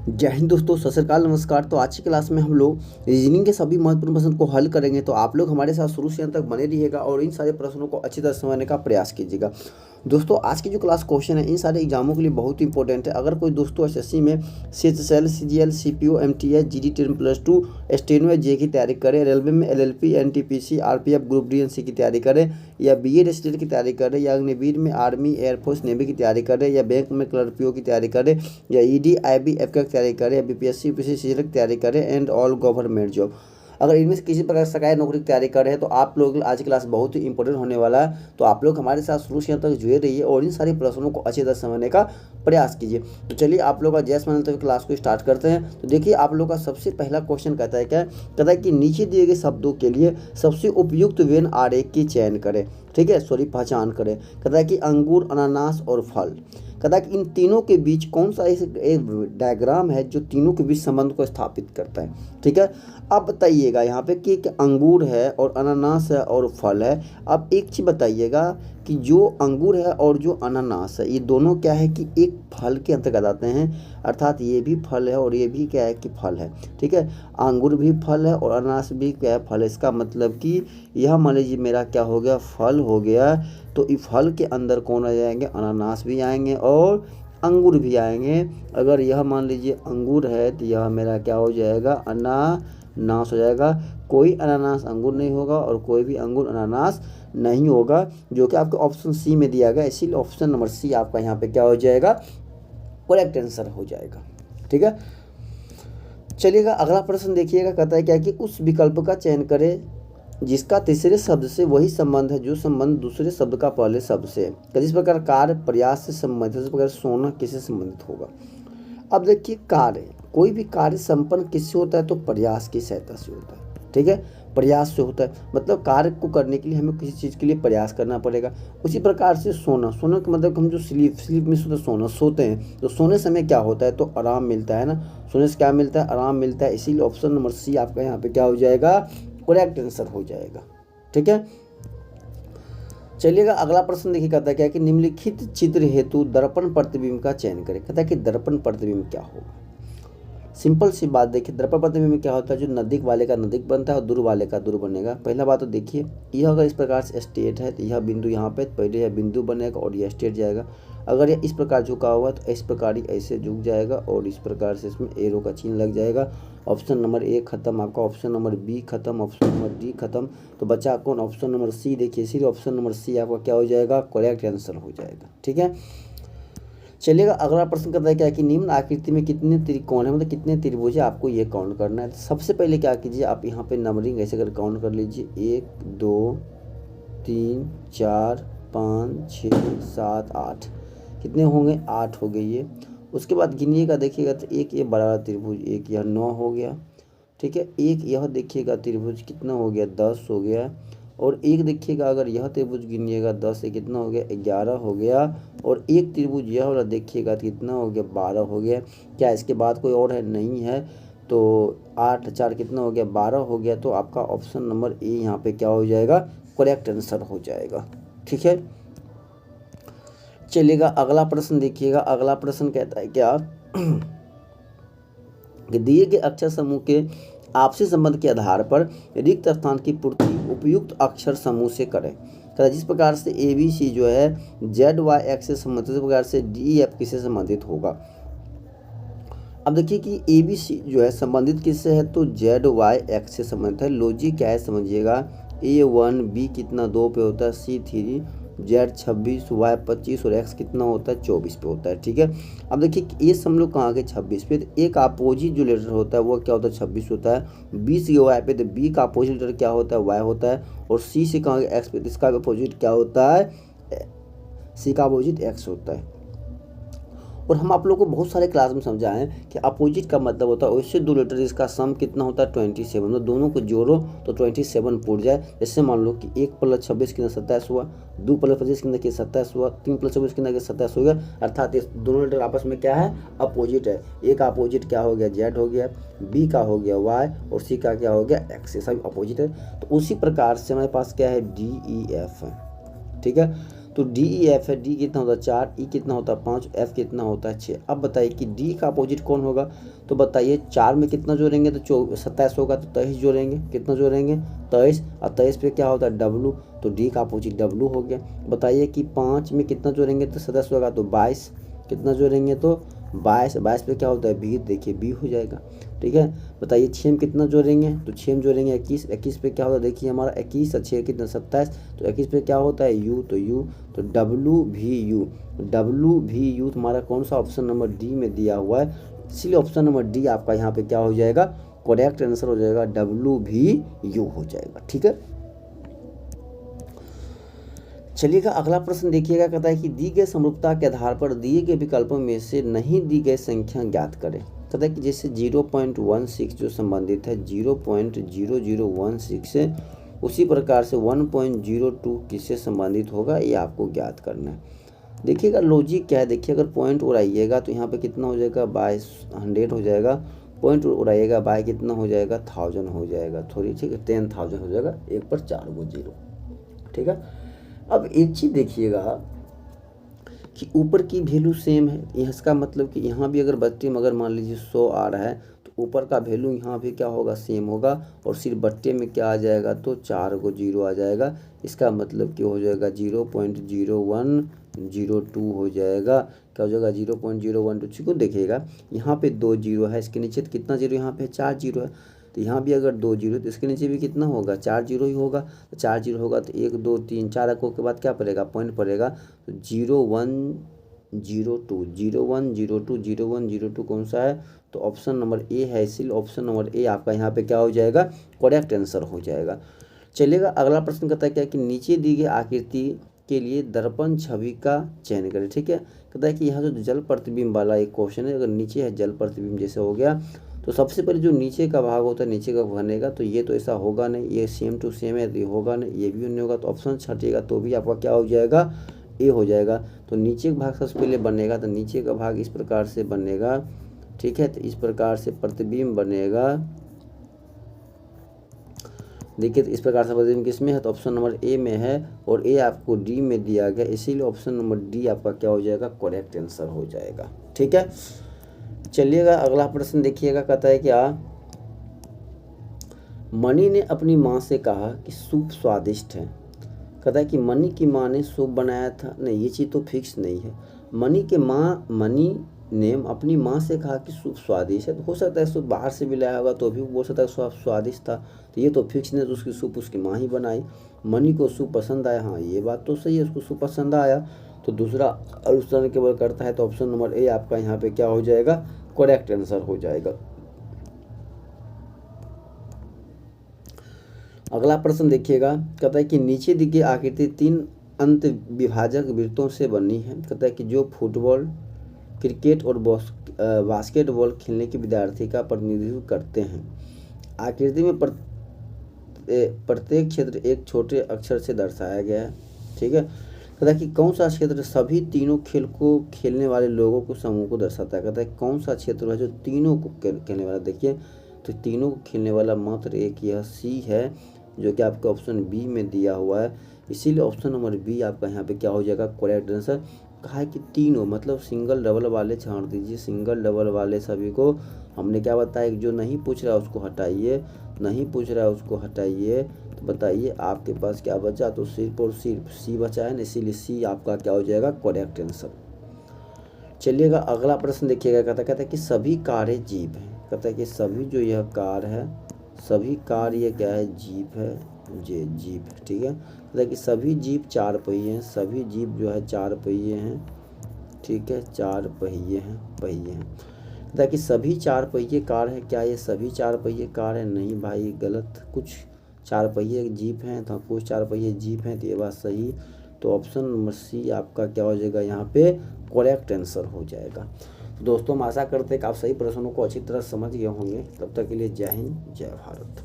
जय हिंद दोस्तों, सत श्री अकाल, नमस्कार। तो आज की क्लास में हम लोग रीजनिंग के सभी महत्वपूर्ण प्रश्न को हल करेंगे। तो आप लोग हमारे साथ शुरू से अंत तक बने रहिएगा और इन सारे प्रश्नों को अच्छी तरह समझने का प्रयास कीजिएगा। दोस्तों, आज की जो क्लास क्वेश्चन है इन सारे एग्जामों के लिए बहुत इंपॉर्टेंट है। अगर कोई दोस्तों एसएससी में CHSL, CGL, CPO, MTH, GD 10+2, steno या जे की तैयारी करें, रेलवे में LLP, NTPC, RPF, group D NC की तैयारी करें, या बीएड स्टेट की तैयारी करें, या अग्निवीर में आर्मी, एयरफोर्स, नेवी की तैयारी करें, या बैंक में क्लर्क पीओ की तैयारी करें, या ईडी, आईबीएफ की तैयारी करें, या बीपीएससी, यूपीएससी, सीजीएल की तैयारी करें, एंड ऑल गवर्नमेंट जॉब। अगर इनमें से किसी प्रकार सरकारी नौकरी की तैयारी कर रहे हैं तो आप लोग आज की क्लास बहुत ही इंपॉर्टेंट होने वाला है। तो आप लोग हमारे साथ शुरू से अंत तक जुड़े रहिए और इन सारे प्रश्नों को अच्छी तरह समझने का प्रयास कीजिए। तो चलिए आप लोग का जैसे मानते हुए क्लास को स्टार्ट करते हैं। तो देखिए, आप लोग का सबसे पहला क्वेश्चन कहता है क्या, कहता है कि नीचे दिए गए शब्दों के लिए सबसे उपयुक्त वेन आरेख की चयन करें। ठीक है, पहचान करें। कहता है कि अंगूर, अनानास और फल। कहता है कि इन तीनों के बीच कौन सा एक डायग्राम है जो तीनों के बीच संबंध को स्थापित करता है। ठीक है, अब बताइएगा यहाँ पे कि अंगूर है और अनानास है और फल है। अब एक चीज़ बताइएगा कि जो अंगूर है और जो अनानास है ये दोनों क्या है कि एक फल के अंतर्गत आते हैं, अर्थात ये भी फल है और ये भी क्या है कि फल है। ठीक है, अंगूर भी फल है और अनानास भी क्या है, फल है। इसका मतलब कि यह मान लीजिए मेरा क्या हो गया, फल हो गया। तो इस फल के अंदर कौन आ जाएंगे, अनानास भी आएंगे और अंगूर भी आएंगे। अगर यह मान लीजिए अंगूर है तो यह मेरा क्या हो जाएगा, अनानास हो जाएगा। कोई अनानास अंगूर नहीं होगा और कोई भी अंगूर अनानास नहीं होगा, जो कि आपके ऑप्शन सी में दिया गया। इसीलिए ऑप्शन नंबर सी आपका यहाँ पे क्या हो जाएगा, करेक्ट आंसर हो जाएगा। ठीक है, चलिएगा अगला प्रश्न देखिएगा। कहता है क्या कि उस विकल्प का चयन करें जिसका तीसरे शब्द से वही संबंध है जो संबंध दूसरे शब्द का पहले शब्द से है। जिस प्रकार कार्य प्रयास से संबंधित, इस प्रकार सोना किससे संबंधित होगा। अब देखिए, कार्य, कोई भी कार्य संपन्न किससे होता है, तो प्रयास की सहायता से होता है। ठीक है, प्रयास से होता है, मतलब कार्य को करने के लिए हमें किसी चीज़ के लिए प्रयास करना पड़ेगा। उसी प्रकार से सोना का मतलब हम जो स्लीप में सोते हैं, तो सोने समय क्या होता है, तो आराम मिलता है ना। सोने से क्या मिलता है, आराम मिलता है। इसीलिए ऑप्शन नंबर सी आपका यहाँ पे क्या हो जाएगा, करेक्ट आंसर हो जाएगा। ठीक है, चलिएगा अगला प्रश्न देखिए। कहता है क्या कि निम्नलिखित चित्र हेतु दर्पण प्रतिबिंब का चयन करें। कहता है कि दर्पण प्रतिबिंब क्या होगा। सिंपल सी बात देखिए, दर्पण प्रतिबिंब में क्या होता है, जो नजदीक वाले का नजदीक बनता है और दूर वाले का दूर बनेगा। पहला बात तो देखिए, यह अगर इस प्रकार से स्ट्रेट है तो यह बिंदु यहाँ पे पहले यह बिंदु बनेगा और यह स्ट्रेट जाएगा। अगर यह इस प्रकार झुका हुआ तो इस प्रकार ही ऐसे झुक जाएगा और इस प्रकार से इसमें एरो का चिन्ह लग जाएगा। ऑप्शन नंबर ए खत्म, आपका ऑप्शन नंबर बी खत्म, ऑप्शन नंबर डी खत्म। तो बचा कौन, ऑप्शन नंबर सी। देखिए, इसीलिए ऑप्शन नंबर सी आपका क्या हो जाएगा, करेक्ट आंसर हो जाएगा। ठीक है, चलिएगा अगला प्रश्न करता है क्या कि निम्न आकृति में कितने त्रिकोण है, मतलब कितने त्रिभुज है, आपको ये काउंट करना है। सबसे पहले क्या कीजिए, आप यहाँ पे नंबरिंग ऐसे कर काउंट कर लीजिए, 1 2 3 4 5 6 7 8। कितने होंगे, 8 हो गए ये। उसके बाद गिनिएगा, देखिएगा तो एक ये बड़ा त्रिभुज, एक यह 9 हो गया। ठीक है, एक यह देखिएगा त्रिभुज कितना हो गया, 10 हो गया। और एक देखिएगा, अगर यह त्रिभुज गिनिएगा 10 से कितना हो गया, 11 हो गया। और एक त्रिभुज यह वाला देखिएगा तो कितना हो गया, 12 हो गया। क्या इसके बाद कोई और है, नहीं है। तो 8 4 कितना हो गया, 12 हो गया। तो आपका ऑप्शन नंबर ए यहाँ पे क्या हो जाएगा, करेक्ट आंसर हो जाएगा। ठीक है, चलिएगा अगला प्रश्न देखिएगा। अगला प्रश्न कहता है क्या कि दिए गए अक्षर समूह के आपसी संबंध के आधार पर रिक्त स्थान की पूर्ति उपयुक्त अक्षर समूह से करें। जिस प्रकार से ए बी सी जो है जेड वाई एक्स से संबंधित, इस प्रकार से डी एफ किससे संबंधित होगा। अब देखिए कि ए बी सी जो है संबंधित किससे है, तो जेड वाई एक्स से संबंधित है। लॉजिक क्या है समझिएगा, A1 बी कितना 2 पे होता है, C3 जेड 26 वाई 25 और एक्स कितना होता है, 24 पे होता है। ठीक है, अब देखिए ये सब लोग कहाँ गए, 26 पे। तो एक अपोजिट जो लेटर होता है वो क्या होता है, 26 होता है। बी से वाई पे तो बी का अपोजिट लेटर क्या होता है, वाई होता है। और सी से कहाँ गए, एक्स पे, तो इसका अपोजिट क्या होता है, सी का अपोजिट एक्स होता है। और हम आप लोगों को बहुत सारे क्लास में समझाएं कि अपोजिट का मतलब होता है उससे दो लेटर इसका सम कितना होता है, 27। तो दोनों को जोड़ो तो 27 पूर जाए। जैसे मान लो कि 1 + 26 कितना 27 हुआ, 2 + 25 कितना 27 हुआ, 3 + 24 कितना 27 हो गया। अर्थात ये दोनों लेटर आपस में क्या है, अपोजिट है। ए का अपोजिट क्या हो गया, जेड हो गया, बी का हो गया वाई और सी का क्या हो गया, एक्स। ये सभी अपोजिट है। तो उसी प्रकार से हमारे पास क्या है, डी ई एफ है। ठीक है, तो तो डी ई एफ है, डी कितना होता है 4, ई कितना होता है 5, एफ कितना होता है 6। अब बताइए कि डी का अपोजिट कौन होगा, तो बताइए 4 में कितना जोड़ेंगे तो 27 होगा, तो 23 जोड़ेंगे, कितना जोड़ेंगे 23, और 23 पे क्या होता है डब्लू, तो डी का अपोजिट डब्लू हो गया। बताइए कि 5 में कितना जोड़ेंगे तो 27 होगा, तो 22, कितना जोड़ेंगे तो 22, 22 पे क्या होता है बी, देखिए बी हो जाएगा। ठीक है, बताइए 6 में कितना जोड़ेंगे तो 6 में जोड़ेंगे 21, 21 पे क्या होता है देखिए हमारा 21 और 6 कितना 27, तो 21 पे क्या होता है यू, तो यू, तो डब्लू भी यू, डब्लू भी यू तुम्हारा कौन सा ऑप्शन नंबर डी में दिया हुआ है, इसलिए ऑप्शन नंबर डी आपका यहाँ पे क्या हो जाएगा, करेक्ट आंसर हो जाएगा, डब्लू भी यू हो जाएगा। ठीक है, चलिएगा अगला प्रश्न देखिएगा, कहता है कि दी गई समरूपता के आधार पर दिए गए विकल्पों में से नहीं दी गई संख्या ज्ञात करें। कहता है कि जैसे 0.16 जो संबंधित है 0.0016 से, उसी प्रकार से 1.02 किससे संबंधित होगा, ये आपको ज्ञात करना है। देखिएगा लॉजिक क्या है, देखिए अगर पॉइंट उड़ाइएगा तो यहाँ पे कितना हो जाएगा बाय 100 हो जाएगा, पॉइंट उड़ाइएगा बाय कितना हो जाएगा 1000 हो जाएगा, थोड़ी ठीक है 10,000 हो जाएगा, 1 पर 4 गो 0। ठीक है, अब एक चीज़ देखिएगा कि ऊपर की वैल्यू सेम है, इसका मतलब कि यहाँ भी अगर बट्टे में अगर मान लीजिए 100 आ रहा है तो ऊपर का वैल्यू यहाँ भी क्या होगा सेम होगा, और सिर्फ बट्टे में क्या आ जाएगा तो 4 गो 0 आ जाएगा। इसका मतलब क्या हो जाएगा 0.0102 हो जाएगा, क्या हो जाएगा 0.012। ठीक है, देखिएगा यहाँ पे 2 0 है, इसके नीचे कितना 0 यहाँ पे 4 0 है, तो यहाँ भी अगर 2 0 तो इसके नीचे भी कितना होगा 4 0 ही होगा, तो 4 0 होगा तो 1 2 3 4 अंकों के बाद क्या पड़ेगा पॉइंट पड़ेगा, तो 0102 0102 0102 कौन सा है, तो ऑप्शन नंबर ए है, इसीलिए ऑप्शन नंबर ए आपका यहाँ पे क्या हो जाएगा करेक्ट आंसर हो जाएगा। चलिएगा अगला प्रश्न कहता है क्या कि नीचे दी गई आकृति के लिए दर्पण छवि का चयन करें। ठीक है, कहता है कि यहाँ जो जल प्रतिबिंब वाला एक क्वेश्चन है, अगर नीचे है जल प्रतिबिंब जैसे हो गया, तो सबसे पहले जो नीचे का भाग होता है नीचे का बनेगा, तो ये तो ऐसा होगा नहीं, ये सेम टू सेम है तो ये होगा नहीं, ये भी नहीं होगा, तो ऑप्शन छटेगा तो भी आपका क्या हो जाएगा ए हो जाएगा। तो नीचे का भाग सबसे पहले बनेगा, तो नीचे का भाग इस प्रकार से बनेगा। ठीक है, तो इस प्रकार से प्रतिबिंब बनेगा, देखिए तो इस प्रकार से प्रतिबिंब किस में है, तो ऑप्शन नंबर ए में है, और ए आपको डी में दिया गया, इसीलिए ऑप्शन नंबर डी आपका क्या हो जाएगा करेक्ट आंसर हो जाएगा। ठीक है, चलिएगा अगला प्रश्न देखिएगा, कहता है क्या मणि ने अपनी माँ से कहा कि सूप स्वादिष्ट है। कहता है कि मणि की माँ ने सूप बनाया था, नहीं ये चीज़ तो फिक्स नहीं है। मणि ने अपनी माँ से कहा कि सूप स्वादिष्ट है, तो हो सकता है सूप बाहर से भी लाया होगा तो भी बोल सकता है सूप स्वादिष्ट था, तो ये तो फिक्स नहीं, तो उसकी सूप उसकी माँ ही बनाई। मणि को सूप पसंद आया, हाँ ये बात तो सही है, उसको सूप पसंद आया, तो दूसरा अनुसरण केवल करता है, तो ऑप्शन नंबर ए आपका यहाँ पे क्या हो जाएगा करेक्ट आंसर हो जाएगा। अगला प्रश्न देखिएगा, कहता है कि नीचे दी गई आकृति 3 अंत विभाजक वृत्तों से बनी है। कहता है कि जो फुटबॉल क्रिकेट और बास्केटबॉल खेलने के विद्यार्थी का प्रतिनिधित्व करते हैं। आकृति में प्रत्येक क्षेत्र एक छोटे अक्षर से दर्शाया गया है। ठीक है, कहता है कि कौन सा क्षेत्र सभी तीनों खेल को खेलने वाले लोगों को समूह को दर्शाता है। कहता है कौन सा क्षेत्र है जो तीनों को खेलने वाला, देखिए तो तीनों को खेलने वाला मात्र एक यह सी है, जो कि आपका ऑप्शन बी में दिया हुआ है, इसीलिए ऑप्शन नंबर बी आपका यहाँ पे क्या हो जाएगा करेक्ट आंसर। कहा है कि तीनों मतलब सिंगल डबल वाले छाड़ दीजिए, सिंगल डबल वाले सभी को हमने क्या बताया, जो नहीं पूछ रहा है उसको हटाइए, नहीं पूछ रहा है उसको हटाइए, तो बताइए आपके पास क्या बचा, तो सिर्फ और सिर्फ सी बचा है ना, इसीलिए सी आपका क्या हो जाएगा करेक्ट आंसर। चलिएगा अगला प्रश्न देखिएगा, कहता है कि सभी कारें जीप हैं। कहता है कि सभी जो यह कार है, सभी कार ये क्या है जीप है, ये जीप है। ठीक है, कहता है कि सभी जीप 4 पहिए हैं, सभी जीप जो है 4 पहिए हैं। ठीक है, 4 पहिए हैं, पहिए हैं। कहता है कि सभी 4 पहिए कार है, क्या ये सभी 4 पहिए कार है, नहीं भाई गलत, कुछ 4 पहिए जीप हैं तो कुछ 4 पहिए जीप हैं, तो ये बात सही, तो ऑप्शन नंबर सी आपका क्या हो जाएगा यहाँ पे करेक्ट आंसर हो जाएगा। दोस्तों हम आशा करते हैं कि आप सही प्रश्नों को अच्छी तरह समझ गए होंगे। तब तक के लिए जय हिंद जय भारत।